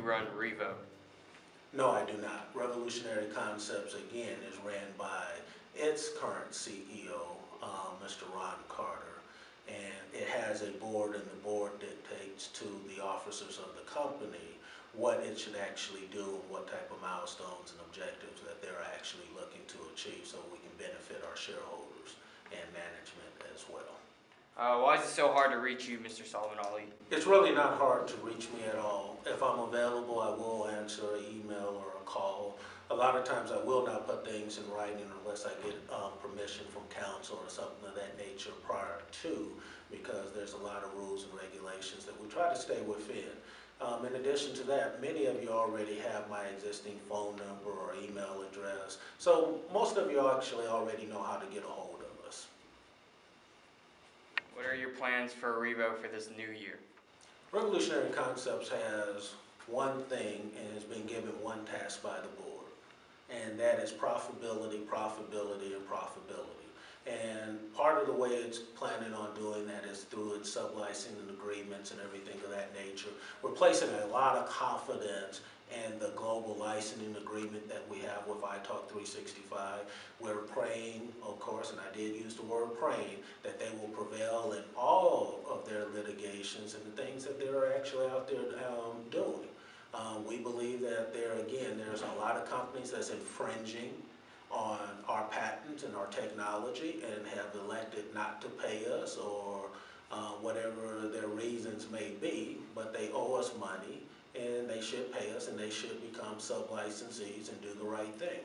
run REVO? No, I do not. Revolutionary Concepts, again, is ran by its current CEO, Mr. Ron Carter, and it has a board, and the board dictates to the officers of the company what it should actually do and what type of milestones and objectives that they're actually looking to achieve so we can benefit our shareholders and management as well. Why is it so hard to reach you, Mr. Solomon Ali? It's really not hard to reach me at all. If I'm available, I will answer an email or a call. A lot of times I will not put things in writing unless I get permission from counsel or something of that nature prior to, because there's a lot of rules and regulations that we try to stay within. In addition to that, many of you already have my existing phone number or email address, so most of you actually already know how to get a hold of us. What are your plans for REVO for this new year? Revolutionary Concepts has one thing and has been given one task by the board, and that is profitability, profitability, and profitability. And part of the way it's planning on doing that is through its sub-licensing agreements and everything of that nature. We're placing a lot of confidence in the global licensing agreement that we have with iTalk 365. We're praying, of course, and I did use the word praying, that they will prevail in all of their litigations and the things that they're actually out there doing. We believe that there's a lot of companies that's infringing on our patents and our technology and have elected not to pay us or whatever their reasons may be, but they owe us money and they should pay us and they should become sub-licensees and do the right thing.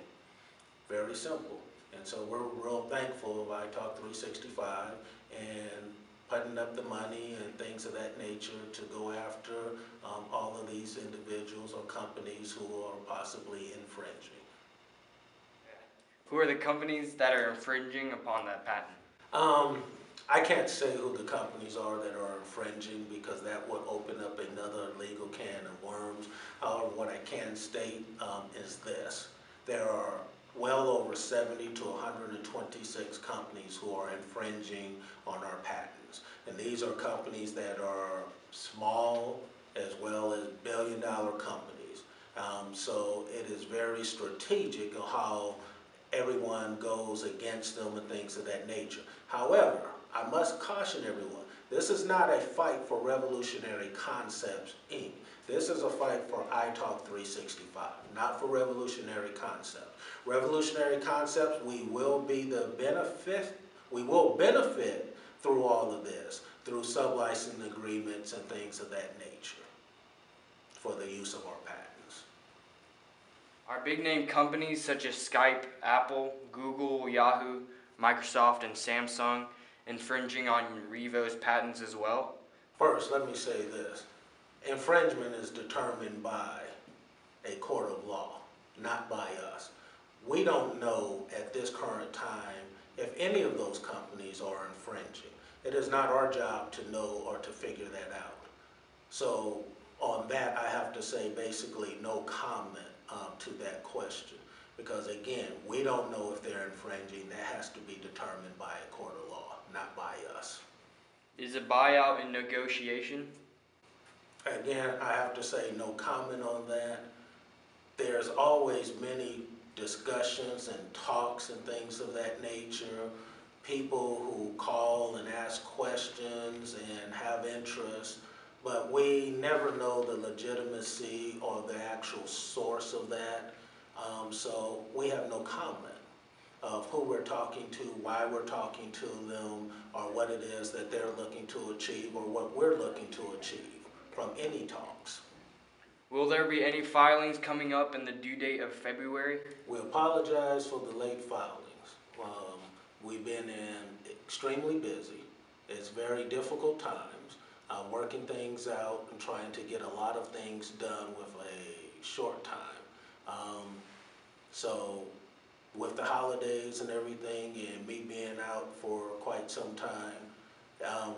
Very simple. And so we're real thankful of iTalk 365 and putting up the money and things of that nature to go after all of these individuals or companies who are possibly infringing. Who are the companies that are infringing upon that patent? I can't say who the companies are that are infringing because that would open up another legal can of worms. However, what I can state is this. There are well over 70 to 126 companies who are infringing on our patents. And these are companies that are small as well as billion-dollar companies. So it is very strategic of how everyone goes against them and things of that nature. However, I must caution everyone, this is not a fight for Revolutionary Concepts, Inc. This is a fight for iTalk 365, not for Revolutionary Concepts. Revolutionary Concepts, we will benefit through all of this, through sub-licensing agreements and things of that nature for the use of our patents. Are big-name companies such as Skype, Apple, Google, Yahoo, Microsoft, and Samsung infringing on REVO's patents as well? First, let me say this. Infringement is determined by a court of law, not by us. We don't know at this current time if any of those companies are infringing. It is not our job to know or to figure that out. So on that, I have to say basically no comment to that question. Because again, we don't know if they're infringing. That has to be determined by a court of law, not by us. Is a buyout in negotiation? Again, I have to say no comment on that. There's always many discussions and talks and things of that nature. People who call and ask questions and have interest, but we never know the legitimacy or the actual source of that. So we have no comment of who we're talking to, why we're talking to them, or what it is that they're looking to achieve or what we're looking to achieve from any talks. Will there be any filings coming up in the due date of February? We apologize for the late filings. We've been extremely busy. It's very difficult times, working things out and trying to get a lot of things done with a short time. So with the holidays and everything and me being out for quite some time,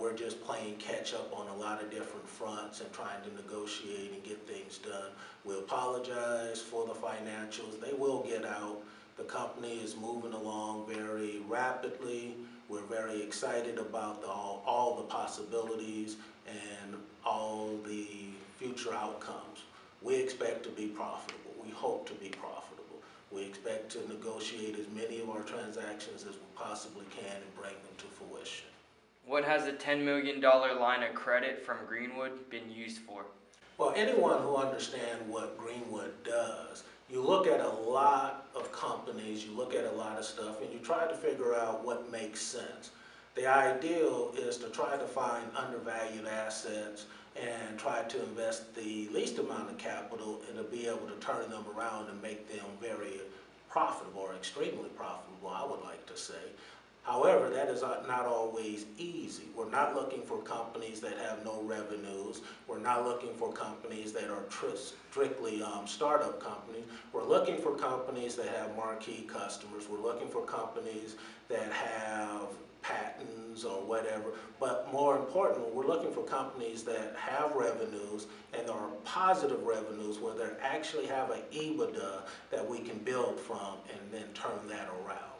we're just playing catch up on a lot of different fronts and trying to negotiate and get things done. We apologize for the financials. They will get out. The company is moving along very rapidly. We're very excited about all the possibilities and all the future outcomes. We expect to be profitable. We hope to be profitable. We expect to negotiate as many of our transactions as we possibly can and bring them to fruition. What has the $10 million line of credit from Greenwood been used for? Well, anyone who understands what Greenwood does, you look at a lot of companies, you look at a lot of stuff, and you try to figure out what makes sense. The ideal is to try to find undervalued assets and try to invest the least amount of capital and to be able to turn them around and make them very profitable or extremely profitable, I would like to say. However, that is not always easy. We're not looking for companies that have no revenues. We're not looking for companies that are strictly startup companies. We're looking for companies that have marquee customers. We're looking for companies that have patents or whatever. But more importantly, we're looking for companies that have revenues and are positive revenues where they actually have an EBITDA that we can build from and then turn that around.